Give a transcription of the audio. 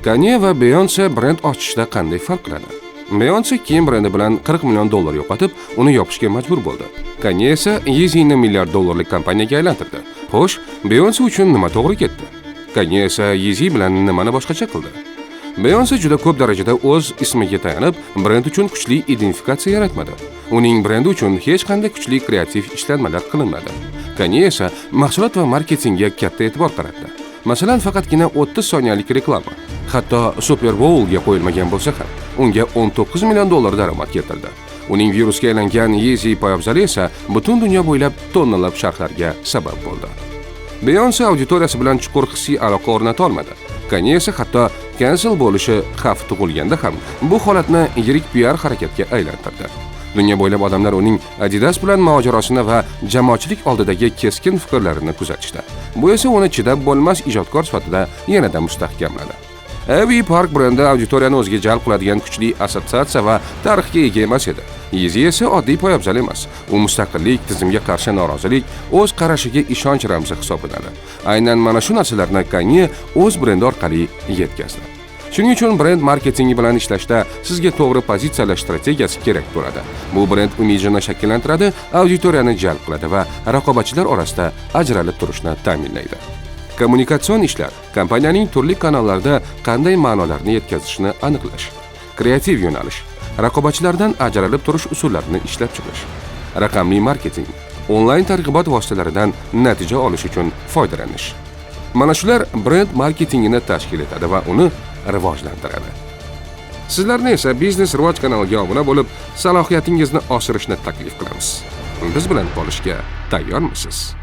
Kanye va Beyoncé brend ochishda qanday farq qiladi? Beyoncé kiyim brendi bilan $40 million yo'qotib, uni yopishga majbur bo'ldi. Kanye esa Yeezy'ni $1 milliard kompaniyaga aylantirdi. Xo'sh, Beyoncé uchun nima to'g'ri ketdi? Kanye esa Yeezy bilan nimani boshqacha qildi? Beyoncé juda ko'p darajada o'z ismiga tayanib, brend uchun kuchli identifikatsiya yaratmadi. Uning brendi uchun hech qanday kuchli kreativ ishlanmalar qilinmadi. Kanye esa mahsulot va marketingga katta e'tibor qaratdi. Masalan, faqatgina 30 soniyalik reklama, hatto Super Bowlga qo'yilmagan bo'lsa ham, unga $19 million daromad keltirdi. Uning virusga aylangan Yeezy poyabzali esa butun dunyo bo'ylab tonnalab sharhlarga sabab bo'ldi. Beyoncé auditoriyasi bilan chuqur hissiy aloqa o'rnata olmadi. Kanye esa hatto cancel bo'lishi xavfi tug'ilganda ham bu holatni yirik PR harakatga aylantirdi. Dunyo bo'ylab odamlar uning Adidas bilan mojarosini va jamoatchilik oldidagi keskin fikrlarini kuzatishdi. Bu esa uni chidab bo'lmas ijodkor sifatida yanada mustahkamladi. Ivy Park brendi auditoriyani o'ziga jalb qiladigan kuchli assotsiatsiya va tarixga ega emas edi. Yeezy esa oddiy poyabzal emas. U mustaqillik, tizimga qarshi norozilik, o'z qarashiga ishonch ramzi hisoblanadi. Aynan mana shu narsalarni Kanye o'z brendi orqali yetkazdi. Shuning uchun brend marketingi bilan ishlashda sizga to'g'ri pozitsiyalash strategiyasi kerak bo'ladi. Bu brend imijini shakllantiradi, auditoriyani jalb qiladi va raqobatchilar orasida ajralib turishni ta'minlaydi. Kommunikatsion ishlar kompaniyaning turli kanallarda qanday ma'nolarni yetkazishni aniqlash, kreativ yo'nalish, raqobatchilardan ajralib turish usullarini ishlab chiqish, raqamli marketing, onlayn targ'ibot vositalaridan natija olish uchun foydalanish. Mana shular brend marketingini tashkil etadi va uni rivojlantiradi. Sizlarni esa Biznes Rivoj kanaliga obuna bo'lib, salohiyatingizni oshirishni taklif qilamiz. Biz bilan qolishga tayyormisiz?